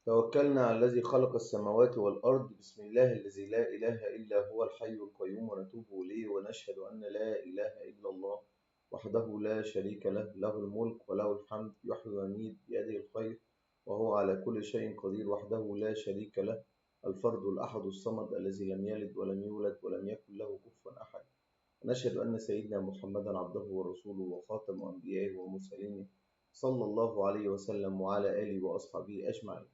توكلنا على الذي خلق السماوات والأرض بسم الله الذي لا إله إلا هو الحي القيوم ونتوب إليه ونشهد أن لا إله إلا الله وحده لا شريك له له الملك وله الحمد يحيي ويميت بيده الخير وهو على كل شيء قدير وحده لا شريك له الفرد الأحد الصمد الذي لم يلد ولم يولد ولم يكن له كفوا أحد ونشهد أن سيدنا محمدا عبده ورسوله وخاتم أنبيائه ومرسلين صلى الله عليه وسلم وعلى آله وأصحابه أجمعين.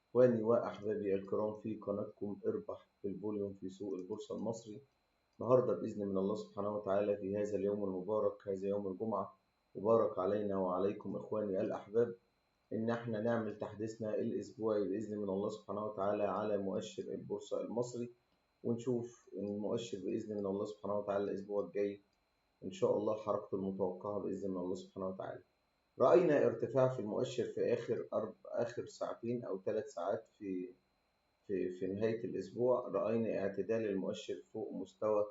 إخواني وأحبابي الكرام في قناتكم اربح بالفوليوم في سوق البورصة المصري. النهاردة بإذن من الله سبحانه وتعالى في هذا اليوم المبارك، هذا يوم الجمعة، مبارك علينا وعليكم إخواني الأحباب، إن احنا نعمل تحديثنا الأسبوعي بإذن من الله سبحانه وتعالى على مؤشر البورصة المصري، ونشوف المؤشر بإذن من الله سبحانه وتعالى الأسبوع الجاي إن شاء الله حركته المتوقعة بإذن من الله سبحانه وتعالى. رأينا ارتفاع في المؤشر في آخر ساعتين أو 3 ساعات في نهاية الأسبوع. رأينا اعتدال المؤشر فوق مستوى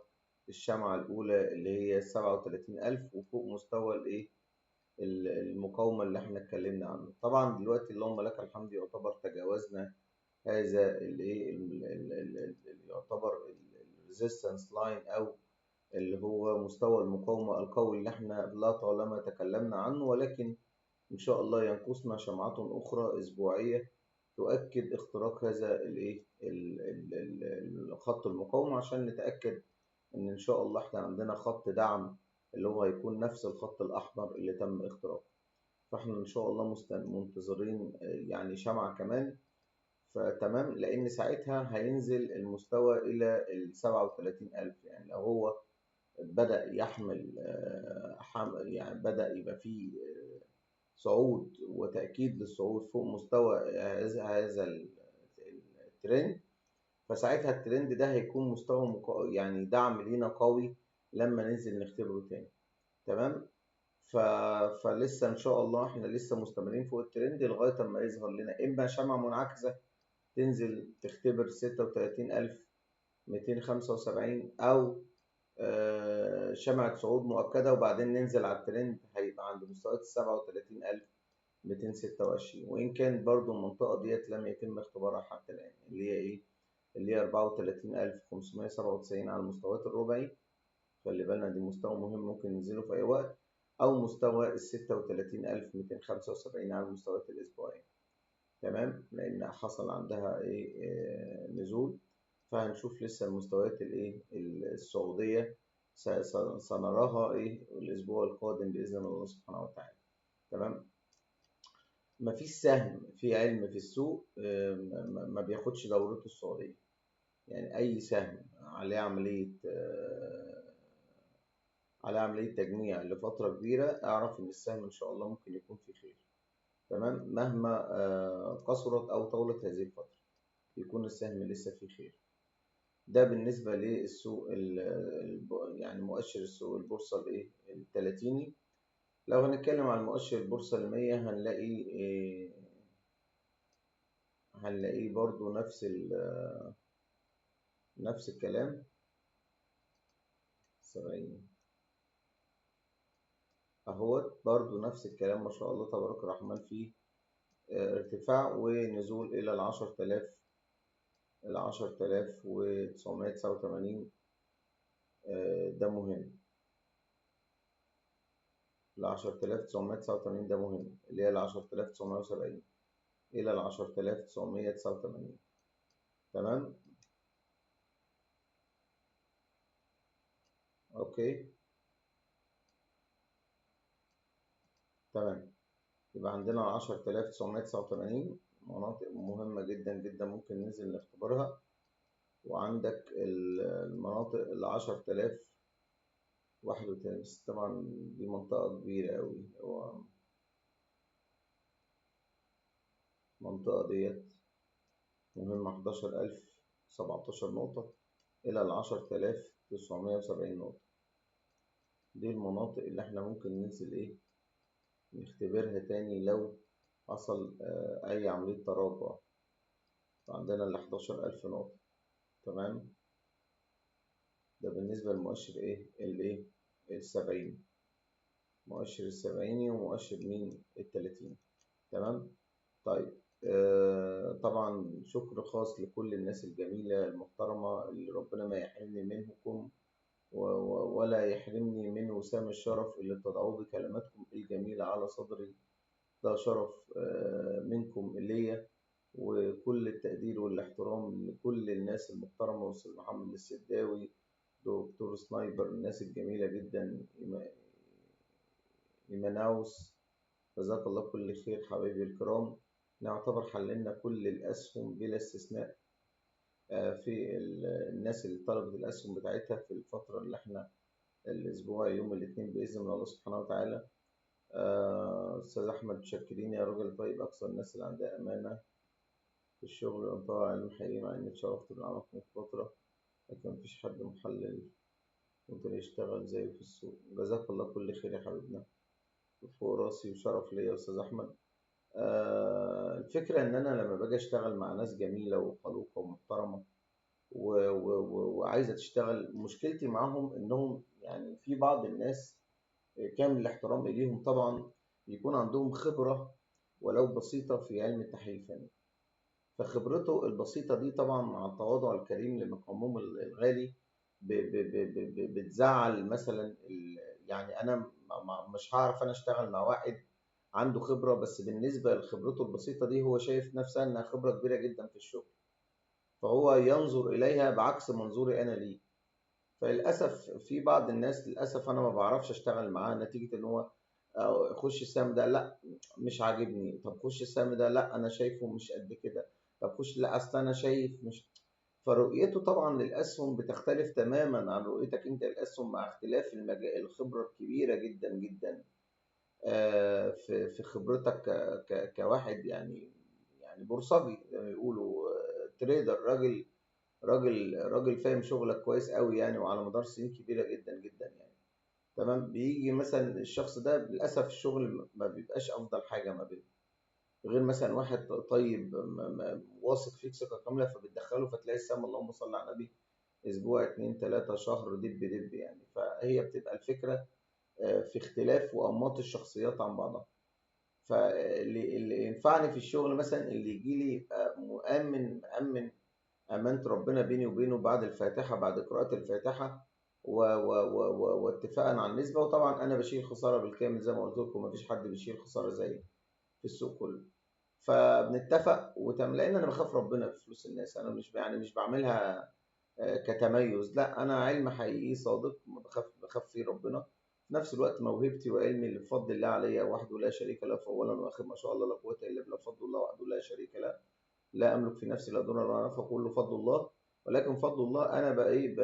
الشمعة الأولى اللي هي 37,000 وفوق مستوى المقاومة اللي احنا اتكلمنا عنه. طبعا دلوقتي اللهم لك الحمد يعتبر تجاوزنا هذا يعتبر الريزيستنس لاين أو اللي هو مستوى المقاومة القوي اللي احنا لا طالما تكلمنا عنه، ولكن إن شاء الله ينقصنا شمعات أخرى أسبوعية تؤكد اختراق هذا خط المقاومة، عشان نتأكد إن شاء الله إحنا عندنا خط دعم اللي هو هيكون نفس الخط الأحمر اللي تم اختراقه. فإحنا إن شاء الله منتظرين يعني شمعة كمان، فتمام، لأن ساعتها هينزل المستوى إلى 37,000. يعني لو هو بدأ يحمل يعني بدأ يبقى فيه صعود وتأكيد للصعود فوق مستوى هذا الترند، فساعتها الترند ده هيكون مستوى يعني دعم لينا قوي لما ننزل نختبره تاني. تمام. فلسه ان شاء الله احنا لسه مستمرين فوق الترند لغايه اما يظهر لنا اما شمعة منعكسه تنزل تختبر 36,275 او شمعة صعود مؤكدة وبعدين ننزل على الترند هيبقى عند مستويات 37,226. وإن كان برضو المنطقة ديت لم يتم اختبارها حتى الآن، اللي هي إيه؟ اللي هي 34,597 على المستويات الربعي. خلي بالنا دي مستوى مهم ممكن ننزله في أي وقت، أو مستوى 36,275 على المستويات الأسبوعية. تمام، لأن حصل عندها إيه نزول. فهنشوف لسه المستويات الايه الصعوديه سنراها ايه الاسبوع القادم باذن الله سبحانه وتعالى. تمام. مفيش سهم في علم في السوق ما بياخدش دورته الصعوديه. يعني اي سهم عليه عمليه تجميع لفتره كبيره، اعرف ان السهم ان شاء الله ممكن يكون في خير. تمام، مهما قصرت او طولت هذه الفتره يكون السهم لسه في خير. ده بالنسبة للسوق يعني مؤشر السوق البورصة الايه التلاتيني. لو هنتكلم عن مؤشر البورصة المية هنلاقيه برضو نفس الكلام 70 اهوت، برضو نفس الكلام ما شاء الله تبارك الرحمن، فيه ارتفاع ونزول إلى 10,989. ده مهم. 10,989 ده مهم، اللي هي 10,970 إلى 10,989. تمام. أوكي. تمام. يبقى عندنا 10,989 مناطق مهمة جدا جدا ممكن ننزل نختبرها، وعندك المناطق 10,031. بس طبعا دي منطقة كبيرة أوي، هو المنطقة ديت مهمة 11,017 نقطة إلى 10,970 نقطة. دي المناطق اللي احنا ممكن ننزل نختبرها تاني لو حصل أي عملية تراجع. عندنا 11,000 نقطة. تمام. ده بالنسبة لمؤشر السبعين، مؤشر السبعيني ومؤشر مين التلاتين. تمام. طيب طبعا شكر خاص لكل الناس الجميلة المحترمة اللي ربنا ما يحرمني منكم ولا يحرمني من وسام الشرف اللي بتضعوه بكلماتكم الجميلة على صدري. ده شرف منكم ليا، وكل التقدير والاحترام لكل الناس المحترمة، وأستاذ محمد السداوي، دكتور سنايبر، الناس الجميلة جدا، إيماناوس، جزاك الله كل خير حبايبي الكرام. نعتبر حللنا كل الأسهم بلا استثناء في الناس اللي طلبت الأسهم بتاعتها في الفترة اللي احنا الأسبوع يوم الاثنين بإذن الله سبحانه وتعالى. أستاذ أحمد متشكرين يا راجل طيب، أكثر الناس اللي عندها أمانة في الشغل وإنطاء علم حقيقي، مع إني اتشرفت بالعمل في فترة، لكن مفيش حد محلل ممكن يشتغل زيه في السوق. جزاك الله كل خير يا حبيبنا، فوق راسي وشرف ليا يا أستاذ أحمد. الفكرة إن أنا لما باجي أشتغل مع ناس جميلة وخلوقة ومحترمة وعايزة تشتغل، مشكلتي معاهم إنهم يعني في بعض الناس كامل الاحترام إليهم طبعا يكون عندهم خبرة ولو بسيطة في علم التحليل الفني، فخبرته البسيطة دي طبعا مع التواضع الكريم لمقامهم الغالي بتزعل مثلا يعني أنا مش هعرف أنا أشتغل مع واحد عنده خبرة، بس بالنسبة لخبرته البسيطة دي هو شايف نفسها إنها خبرة كبيرة جدا في الشغل، فهو ينظر إليها بعكس منظوري أنا ليه. فللأسف في بعض الناس للأسف أنا ما بعرفش أشتغل معاه، نتيجة إن هو خش السهم ده لا مش عاجبني، طب خش السهم ده لا أنا شايفه مش قد كده، طب خش لا أصل أنا شايف مش. فرؤيته طبعا للأسهم بتختلف تماما عن رؤيتك أنت للأسهم، مع اختلاف الخبرة الكبيرة جدا جدا في خبرتك كواحد يعني بورصجي زي ما بيقولوا، تريدر، راجل فاهم شغلك كويس قوي يعني، وعلى مدار سنين كبيرة جدا جدا يعني. تمام. بيجي مثلا الشخص ده للأسف الشغل ما بيبقاش أفضل حاجة ما بينه، غير مثلا واحد طيب واثق فيك ثقة كاملة فبتدخله، فتلاقي السهم اللهم صل على النبي أسبوع اتنين تلاتة شهر دب دب يعني. فهي بتبقى الفكرة في اختلاف وأنماط الشخصيات عن بعضها. فاللي ينفعني في الشغل مثلا اللي يجي لي يبقى مؤمن أمانة ربنا بيني وبينه بعد الفاتحة، بعد قراءة الفاتحة واتفاقا على النسبة. وطبعا أنا بشيل خسارة بالكامل زي ما قلت لكم، مفيش حد بيشيل خسارة زي في السوق كله. فبنتفق لأن أنا بخاف ربنا في فلوس الناس، أنا مش بعملها كتميز، لا أنا علم حقيقي صادق بخاف فيه ربنا. في نفس الوقت موهبتي وعلمي اللي بفضل الله عليا وحده لا شريك له، فأولا وآخر ما شاء الله لا قوة إلا بالله، فضل الله وحده لا شريك له، لا أملك في نفسي لا ضرر ولا نفع، كله فضل الله. ولكن فضل الله أنا بقى إيه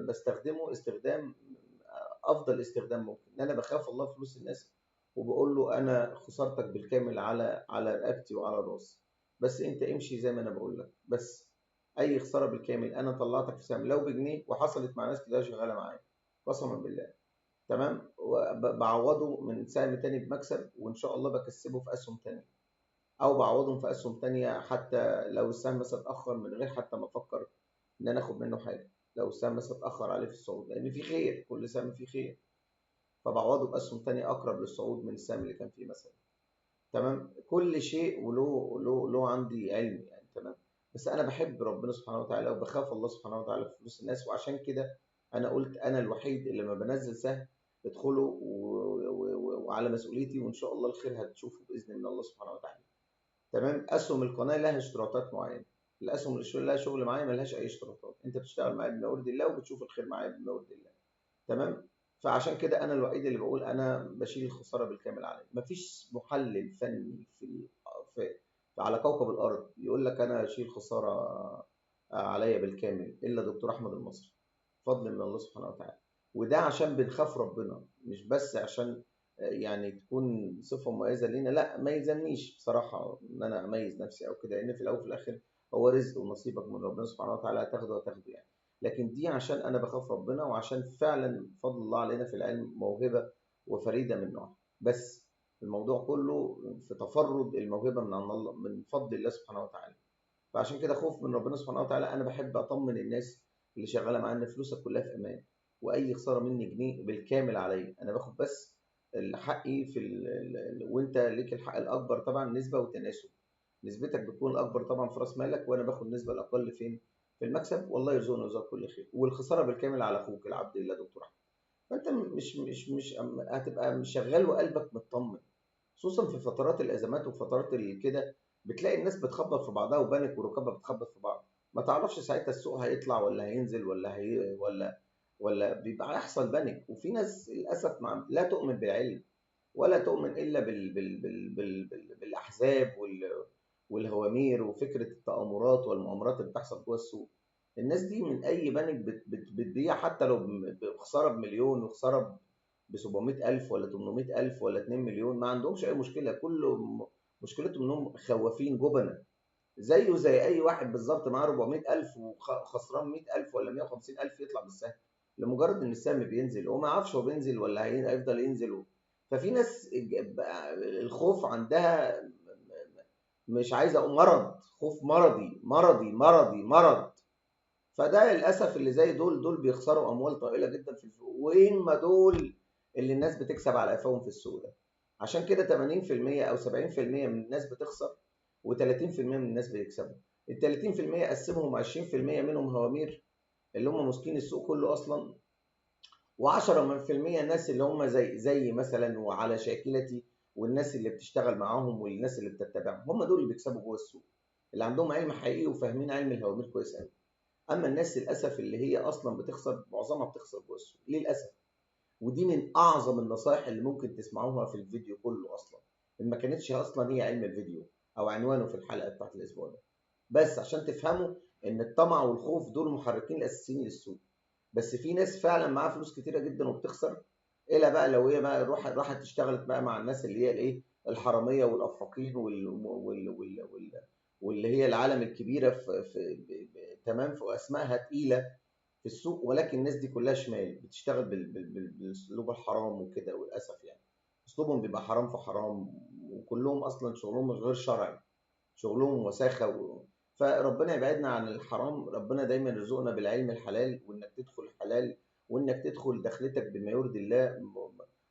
بستخدمه استخدام أفضل استخدام ممكن، إن أنا بخاف الله في فلوس الناس، وبقول له أنا خسارتك بالكامل على رقبتي وعلى راسي، بس أنت امشي زي ما أنا بقول لك بس. أي خسارة بالكامل أنا طلعتك في سهم لو بجنيه، وحصلت مع ناس كده شغالة معايا قسما بالله، تمام، بعوضه من سهم تاني بمكسب، وإن شاء الله بكسبه في أسهم تانية، او بعوضهم في اسهم تانية، حتى لو السهم مثلا اتاخر من غير حتى ما افكر ان انا اخد منه حاجه، لو السهم مثلا اتاخر عليه في الصعود، لان في خير، كل سهم فيه خير، فبعوضه باسهم تانية اقرب للصعود من السهم اللي كان فيه مثلا. تمام. كل شيء له عندي علم يعني. تمام. بس انا بحب ربنا سبحانه وتعالى وبخاف الله سبحانه وتعالى في فلوس الناس، وعشان كده انا قلت انا الوحيد اللي لما بنزل سهم ادخله وعلى مسؤوليتي، وان شاء الله الخير هتشوفه باذن من الله سبحانه وتعالى. تمام. اسهم القناه لها اشتراطات معينه، الاسهم اللي لها شغل معايا ملهاش اي اشتراطات، انت بتشتغل معايا بما يرضي الله وبتشوف الخير معايا بما يرضي الله. تمام. فعشان كده انا الوحيد اللي بقول انا بشيل الخساره بالكامل عليا. مفيش محلل فني في على كوكب الارض يقول لك انا اشيل خساره عليا بالكامل الا دكتور احمد المصري، فضل من الله سبحانه وتعالى. وده عشان بنخاف ربنا، مش بس عشان يعني تكون صفة مميزة لينا، لا ما يلزمنيش بصراحة إن أنا أميز نفسي أو كده، لأن في الأول وفي الآخر هو رزق ونصيبك من ربنا سبحانه وتعالى، هتاخده يعني. لكن دي عشان أنا بخاف ربنا، وعشان فعلا بفضل الله علينا في العلم موهبة وفريدة من نوعها. بس الموضوع كله في تفرد الموهبة من عند الله، من فضل الله سبحانه وتعالى. فعشان كده خوف من ربنا سبحانه وتعالى أنا بحب أطمن الناس اللي شغالة معانا إن فلوسك كلها في أمان، وأي خسارة مني جنيه بالكامل عليا، أنا باخد بس حقي في وانت ليك الحق الاكبر طبعا، نسبه وتناسب. نسبتك بتكون اكبر طبعا في راس مالك، وانا باخد النسبه الاقل فين؟ في المكسب. والله يرزقنا ويرزقك كل خير، والخساره بالكامل على اخوك العبد لله دكتور احمد. فانت مش هتبقى شغال وقلبك مطمن، خصوصا في فترات الازمات وفترات كده. بتلاقي الناس بتخبط في بعضها، وبنك وركابها بتخبط في بعض، ما تعرفش ساعتها السوق هيطلع ولا هينزل ولا بيبقى هيحصل بانيك. وفي ناس للاسف لا تؤمن بالعلم، ولا تؤمن الا بالاحزاب والهوامير وفكره التآمرات والمؤامرات اللي بتحصل جوه السوق. الناس دي من اي بنك بتبيع، حتى لو بخساره بمليون وخساره ب 700,000 ولا 800,000 ولا 2 مليون، ما عندهمش اي مشكله. كله مشكلتهم انهم خوافين جبنه، زيه زي اي واحد بالظبط معاه 400,000 وخسران 100,000 ولا 150,000 يطلع بالسهم، لمجرد ان السهم بينزل. هو ما يعرفش هو بينزل ولا هيفضل ينزل. ففي ناس الخوف عندها مش عايز اقول مرض، خوف مرضي مرضي مرضي مرض. فده للاسف اللي زي دول بيخسروا اموال طائله جدا في السوق. وين ما دول اللي الناس بتكسب على قفاهم في السوق ده. عشان كده 80% او 70% من الناس بتخسر، و30% من الناس بيكسبوا. ال 30% قسمهم 20% منهم هوامير اللي هم ماسكين السوق كله اصلا، و10% الناس اللي هم زي مثلا وعلى شاكلتي، والناس اللي بتشتغل معاهم والناس اللي بتتبعهم، هم دول اللي بيكسبوا جوه السوق، اللي عندهم علم حقيقي وفاهمين علم الهوامير كويس قوي. اما الناس للاسف اللي هي اصلا بتخسر، معظمها بتخسر جوه السوق للاسف. ودي من اعظم النصائح اللي ممكن تسمعوها في الفيديو كله اصلا، ان ما كانتش اصلا هي علم الفيديو او عنوانه في الحلقه بتاعت الاسبوع ده، بس عشان تفهموا ان الطمع والخوف دول محركين الاساسيين للسوق. بس في ناس فعلا معاها فلوس كتيره جدا وبتخسر، الا بقى لو هي بقى راحت اشتغلت بقى مع الناس اللي هي الايه، الحراميه والافاقين واللي هي العالم الكبيره تمام، في اسمائها تقيله في السوق، ولكن الناس دي كلها شمال بتشتغل بالاسلوب الحرام وكده. وللاسف يعني اسلوبهم بيبقى حرام في حرام، وكلهم اصلا شغلهم غير شرعي، شغلهم وساخه فربنا يبعدنا عن الحرام. ربنا دايما يرزقنا بالعلم الحلال، وانك تدخل حلال، وانك تدخل دخلتك بما يرضي الله،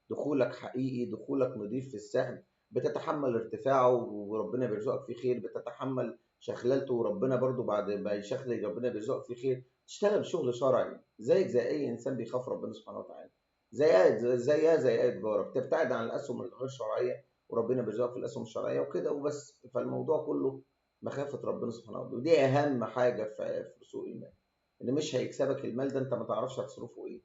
دخولك حقيقي، دخولك نظيف في السهم، بتتحمل ارتفاعه وربنا بيرزقك فيه خير، بتتحمل شخللته وربنا برضو بعد ما يشخلل ربنا بيرزقك فيه خير. تشتغل شغل شرعي زيك زي اي انسان بيخاف ربنا سبحانه وتعالى، زي اي تجاره بتبتعد عن الاسهم الغير شرعيه، وربنا بيرزقك في الاسهم الشرعيه وكده وبس. فالموضوع كله مخافه ربنا سبحانه وتعالى، ودي اهم حاجه في سوق المال. ان مش هيكسبك المال ده، انت ما تعرفش هتصرفه ايه.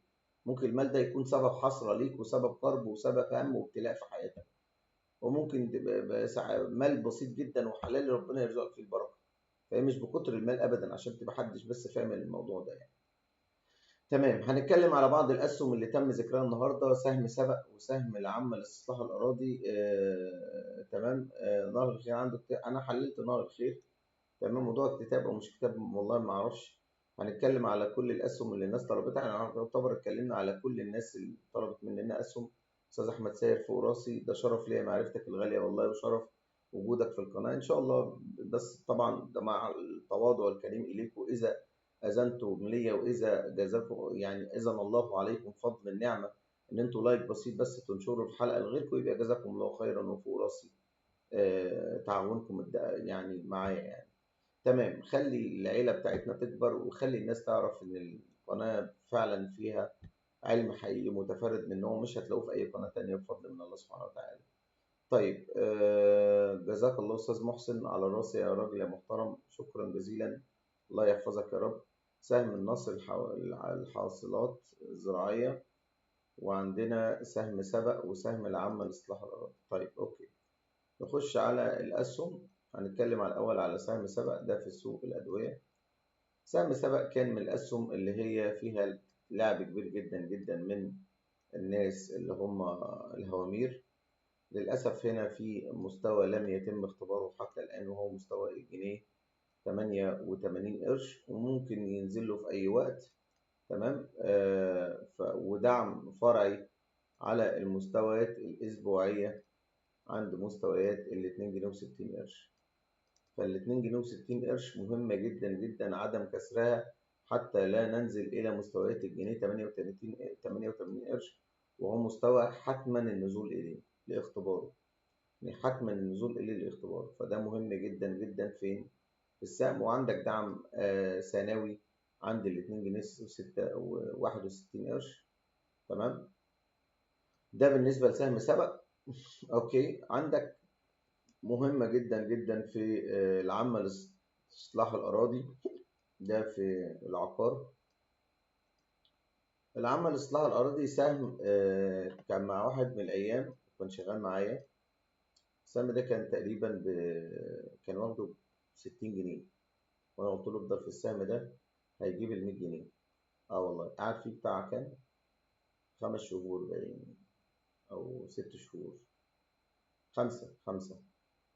ممكن المال ده يكون سبب حسره ليك، وسبب كرب، وسبب هم وابتلاء في حياتك. وممكن تبقى مال بسيط جدا وحلال ربنا يرزقك فيه البركه. فهي مش بكتر المال ابدا، عشان تبقى حدش بس فاهم الموضوع ده يعني. تمام، هنتكلم على بعض الأسهم اللي تم ذكرها النهارده. سهم سبق، وسهم العامة لاستصلاح الأراضي. تمام. نهر الخير عنده أنا حللت نهر الخير. تمام. موضوع الكتاب أو مش كتاب والله ما أعرفش. هنتكلم على كل الأسهم اللي الناس طلبتها. يعني يعتبر اتكلمنا على كل الناس اللي طلبت مننا أسهم. أستاذ أحمد ساير فوق راسي، ده شرف ليا معرفتك الغالية والله، وشرف وجودك في القناة إن شاء الله. بس طبعا ده مع التواضع الكريم إليكم، إذا أذنتم ليا، وإذا جزاكم يعني أذن الله عليكم فضل النعمة إن أنتوا لايك بسيط بس تنشروا الحلقة لغيركم، يبقى جزاكم الله خيرا وفوق راسي تعاونكم يعني معايا يعني. تمام. خلي العيلة بتاعتنا تكبر، وخلي الناس تعرف إن القناة فعلا فيها علم حقيقي متفرد منه، مش هتلاقوه في أي قناة تانية بفضل من الله سبحانه وتعالى. طيب، جزاك الله أستاذ محسن، على راسي يا راجل يا محترم، شكرا جزيلا، الله يحفظك يا رب. سهم النصر الحاصلات الزراعية، وعندنا سهم سبق، وسهم العامة لإصلاح الأراضي. طيب أوكي، نخش على الأسهم. هنتكلم على الأول على سهم سبق، ده في سوق الأدوية. سهم سبق كان من الأسهم اللي هي فيها لعب كبير جدا جدا من الناس اللي هم الهوامير. للأسف هنا في مستوى لم يتم اختباره حتى الآن، وهو مستوى الجنيه 88 قرش، وممكن ينزل له في أي وقت. تمام. ودعم فرعي على المستويات الأسبوعية عند مستويات ال 2 جنيه و60 قرش. فال 2 جنيه و60 قرش مهمة جدا جدا عدم كسرها، حتى لا ننزل إلى مستويات الجنيه 88 قرش، وهو مستوى حتما النزول إليه لاختباره. يعني حتما النزول إلى الاختبار، فده مهم جدا جدا فين؟ في السهم. وعندك دعم ثانوي عند ال 2 جنيه و61 قرش. تمام، ده بالنسبة لسهم سبق. اوكي، عندك مهمة جدا جدا في العامة لإصلاح الأراضي، ده في العقار. العامة لإصلاح الأراضي سهم كان مع واحد من الأيام كان شغال معايا. السهم ده كان تقريبا كان واخده ب60 جنيه، وأنا قلت له افضل في السهم ده هيجيب ال100 جنيه. اه والله قعد فيه بتاع كام؟ 5 شهور باين أو 6 شهور، خمسة.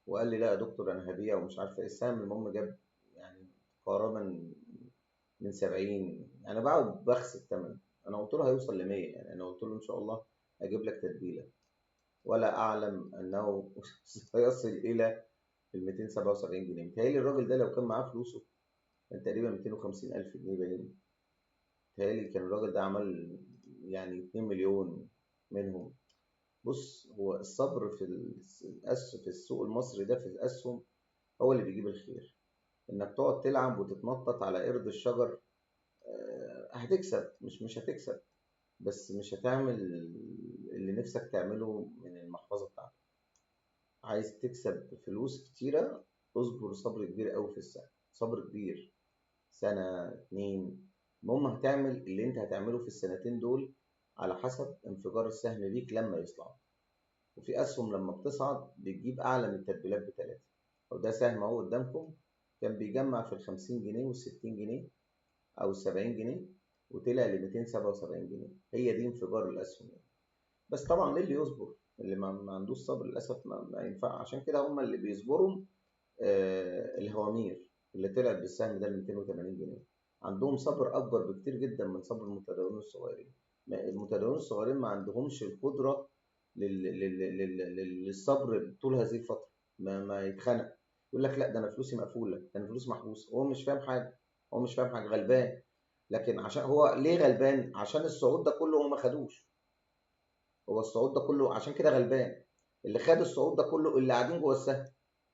وقال لي لا يا دكتور أنا هبيع ومش عارف إيه السهم. المهم جاب يعني قرابة من 70، أنا بقعد بخسر تمن. أنا قلت له هيوصل ل100، يعني أنا قلت له إن شاء الله هجيب لك تتبيلة، ولا أعلم أنه سيصل إلى ال 277 جنيه. متهيألي الراجل ده لو كان معاه فلوسه كان تقريبا 250 ألف جنيه باين. متهيألي كان الراجل ده عمل يعني 2 مليون منهم. بص، هو الصبر في في السوق المصري ده في الأسهم هو اللي بيجيب الخير. إنك تقعد تلعب وتتنطط على قرد الشجر، هتكسب، مش هتكسب، بس مش هتعمل اللي نفسك تعمله من المحفظة بتاعتك. عايز تكسب فلوس كتيرة، اصبر صبر كبير قوي في السنة، صبر كبير، سنة 2. المهم هتعمل اللي انت هتعمله في السنتين دول على حسب انفجار السهم بيك لما يصعد. وفي أسهم لما بتصعد بتجيب أعلى من التتبيلات ب3. وده سهم اهو قدامكم كان بيجمع في ال50 جنيه وال60 جنيه أو ال70 جنيه، وطلع ل277 جنيه. هي دي انفجار الأسهم يعني. بس طبعا للي يصبر، اللي ما عندوش صبر للأسف ما ينفع. عشان كده هم اللي بيصبروا الهوامير اللي طلعت بالسهم ده ل 280 جنيه، عندهم صبر أكبر بكتير جدا من صبر المتداولين الصغيرين. المتداولين الصغيرين ما عندهمش القدرة للصبر طول هذه الفترة. ما يتخنق يقول لك لا ده أنا فلوسي مقفولة، ده أنا فلوسي محبوسة. هو مش فاهم حاجة، هو مش فاهم حاجة، غلبان. لكن عشان هو ليه غلبان؟ عشان الصعود ده كله هو ما خدوش. هو الصعود ده كله عشان كده غلبان. اللي خد الصعود ده كله اللي قاعدين جوه السهم،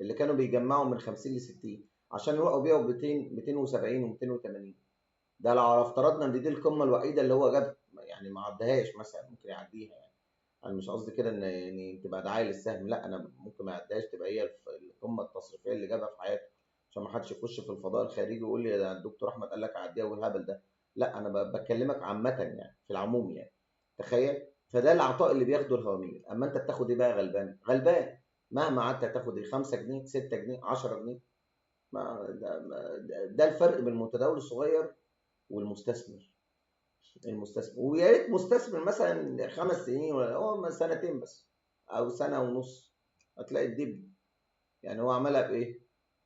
اللي كانوا بيجمعوا من 50 ل 60 عشان يروحوا بيعوا ب 200 270 و280. ده لو افترضنا ان دي القمه الوحيده اللي هو جابها، يعني ما عدهاش مثلا، ممكن يعديها يعني. انا مش قصدي كده ان يعني تبقى دعايه للسهم، لا، انا ممكن ما يعدهاش، تبقى هي القمه التصريفيه اللي جابها في حياته، عشان ما حدش يخش في الفضاء الخارجي ويقول لي ده الدكتور احمد قال لك اعديها والهبل ده. لا، انا بكلمك عامه يعني، في العموم يعني. تخيل، فده العطاء اللي بياخده الهوامير. اما انت بتاخد ايه بقى؟ غلبان غلبان. مهما قعدت هتاخد ايه؟ 5 جنيه، 6 جنيه، 10 جنيه. ما ده الفرق بين المتداول الصغير والمستثمر. المستثمر، ويا ريت مستثمر مثلا 5 سنين ولا هو سنتين بس او سنه ونص، هتلاقي الدب. يعني هو عملها بايه؟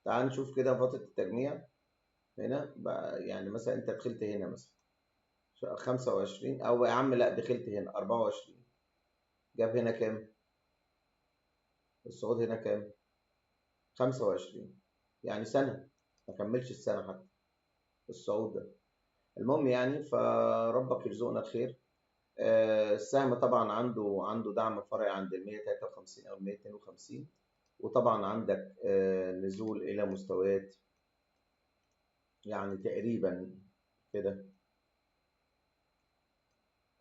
تعال نشوف كده فتره التجميع هنا بقى. يعني مثلا انت دخلت هنا مثلا 25، او يا عم لا دخلت هنا 24، جاب هنا كام؟ الصعود هنا كام؟ 25. يعني سنه، ما كملش السنه حتى الصعود ده. المهم يعني فربك يرزقنا الخير. السهم طبعا عنده دعم فرعي عند ال 153 او ال 152. وطبعا عندك نزول الى مستويات يعني تقريبا كده،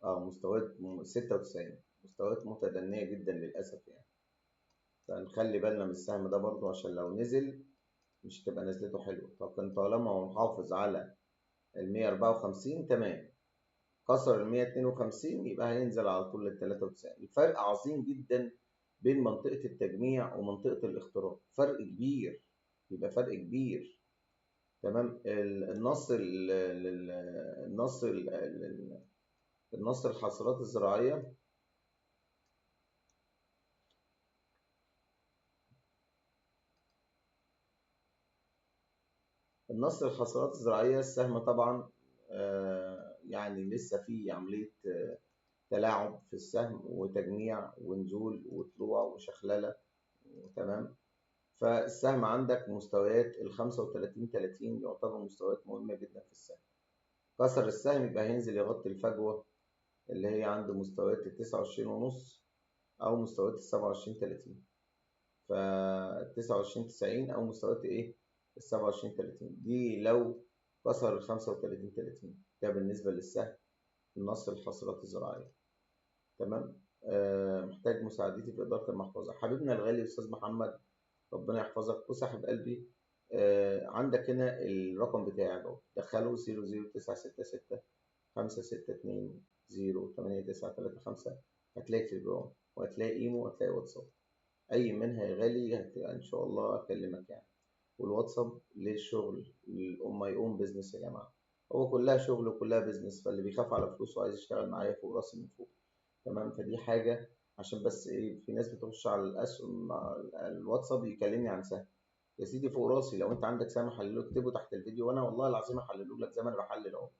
مستويات 96، مستويات متدنية جدا للأسف يعني. فنخلي بالنا من السهم ده برضو عشان لو نزل مش هتبقى نزلته حلوة. لكن طالما هو محافظ على ال 154 تمام، كسر ال 152 يبقى هينزل على طول لل 93. الفرق عظيم جدا بين منطقة التجميع ومنطقة الاختراق، فرق كبير، يبقى فرق كبير. تمام. النص النص الحاصلات الزراعية. النص الحاصلات الزراعية السهم طبعا يعني لسه في عملية تلاعب في السهم، وتجميع ونزول وطلوع وشخللة. تمام. فالسهم عندك مستويات ال 35 30 يعتبر مستويات مهمة جدا في السهم. كسر السهم يبقى هينزل يغطي الفجوة اللي هي عند مستويات ال 29 ونص أو مستويات ال 27 30. ف 29.90 او مستويات ايه ال 27.30 دي لو كسر ال 35.30. ده بالنسبه للسهم النصر الحاصلات الزراعيه. تمام. محتاج مساعدتي في اداره المحفظه. حبيبنا الغالي استاذ محمد، ربنا يحفظك وصاحب قلبي. عندك هنا الرقم بتاعي اهو، دخله 00966 562 08935. هتلاقي تليجرام وهتلاقي ايمو وهتلاقي واتساب. اي منها يا غالي ان شاء الله اكلمك يعني. والواتساب للشغل، ماي اون بزنس يا جماعه. هو كلها شغل وكلها بزنس، فاللي بيخاف على فلوسه وعايز يشتغل معايا فوق راسي من فوق. تمام. فدي حاجه عشان بس ايه، في ناس بتخش على الاسهم الواتساب يكلمني عن سهم. يا سيدي فوق راسي، لو انت عندك سهم حلله اكتبه تحت الفيديو وانا والله العظيم احلله لك زي ما انا بحلل اهو.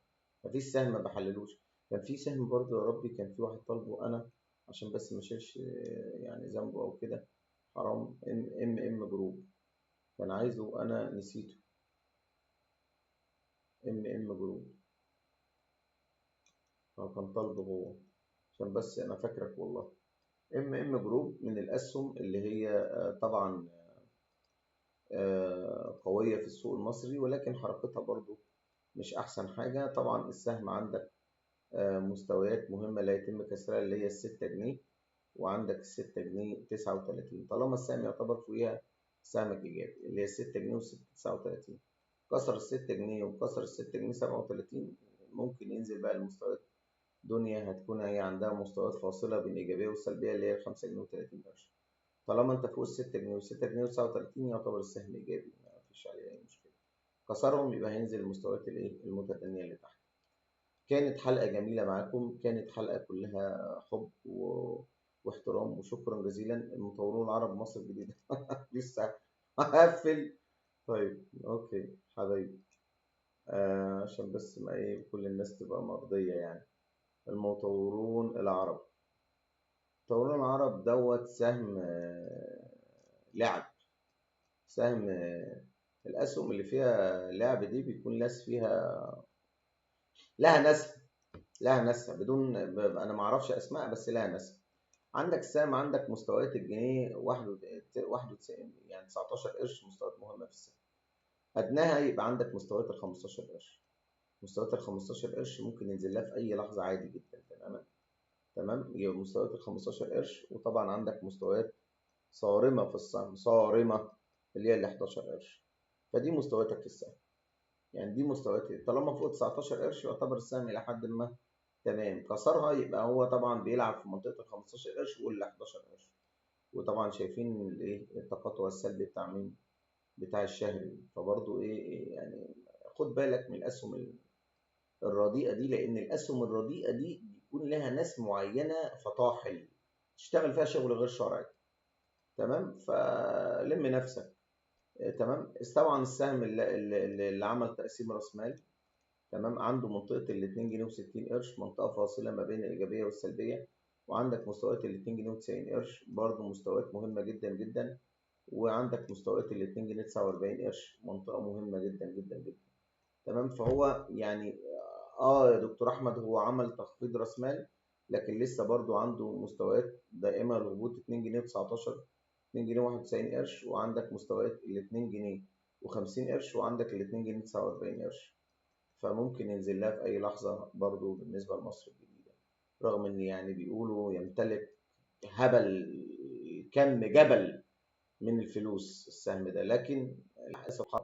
مفيش سهم ما بحللوش. كان في سهم برضه يا ربي، كان في واحد طالبه انا عشان بس ما اشيلش يعني ذنبه او كده، حرام. ام جروب كان عايزه انا نسيته. ام جروب كان طالبه هو، عشان بس انا فاكرك والله. ام جروب من الاسهم اللي هي طبعا قوية في السوق المصري، ولكن حركتها برضو مش احسن حاجة. طبعا السهم عندك مستويات مهمة لا يتم كسرها، اللي هي ال6 جنيه، وعندك ال6 جنيه 39. طالما السهم يعتبر فوقيها سهمك إيجابي، اللي هي 6 جنيه و39. كسر ال6 جنيه وكسر ال6 جنيه 37، ممكن ينزل بقى المستويات. دنيا هتكون هي عندها مستويات فاصلة بين الإيجابية والسلبية، اللي هي 5 جنيه و30 قرش. طالما أنت فوق ال6 جنيه و6 جنيه و39 يعتبر السهم إيجابي، مفيش عليه أي مشكلة. كسرهم يبقى هينزل المستويات المتدنية اللي تحت. كانت حلقة جميلة معاكم، كانت حلقة كلها حب واحترام وشكرا جزيلا. المطورون العرب مصر الجديدة لسه هقفل. طيب اوكي حبايبي. عشان بس ما ايه كل الناس تبقى مرضية يعني. المطورون العرب، المطورون العرب دوت سهم لعب. سهم الأسهم اللي فيها لعب دي بيكون لها ناسها. لها ناسها بدون انا ما اعرفش اسماء، بس لها ناسها. عندك السهم، عندك مستويات الجنيه 91 يعني 19 قرش، مستويات مهمه في السهم. ادناها يبقى عندك مستويات ال 15 قرش. مستويات ال 15 قرش ممكن ينزل لها في اي لحظه عادي جدا. تماما. تمام. يبقى مستويات ال 15 قرش. وطبعا عندك مستويات صارمه في السهم، صارمه، اللي هي ال 11 قرش. فدي مستوياتك في السهم. يعني دي مستويات طالما فوق 19 قرش يعتبر السهم الى حد ما تمام. كسرها يبقى هو طبعا بيلعب في منطقه ال 15 قرش وال 11 قرش. وطبعا شايفين الايه التقاطع السلبي بتاع مين؟ بتاع الشهري. فبرضه ايه يعني، خد بالك من الاسهم الرديئه دي، لان الاسهم الرديئه دي بيكون لها ناس معينه فطاحل تشتغل فيها شغل غير شرعي. تمام. فلم نفسك. تمام. طبعا السهم اللي عمل تقسيم راس مال، تمام، عنده منطقة ال2 جنيه و60 قرش، منطقة فاصلة ما بين الإيجابية والسلبية. وعندك مستويات ال2 جنيه و90 قرش، برضه مستويات مهمة جدا جدا. وعندك مستويات ال2 جنيه 49 قرش، منطقة مهمة جدا جدا جدا. تمام. فهو يعني يا دكتور أحمد، هو عمل تخفيض رأس مال، لكن لسه برضه عنده مستويات دائمة للهبوط. 2 جنيه 19، 2 جنيه 91 قرش، وعندك مستويات ال2 جنيه و50 قرش، وعندك ال2 جنيه 49 قرش. فممكن ينزل لها في أي لحظة برضو بالنسبة لمصر الجديدة، رغم إن يعني بيقولوا يمتلك كم جبل من الفلوس السهم ده، لكن للأسف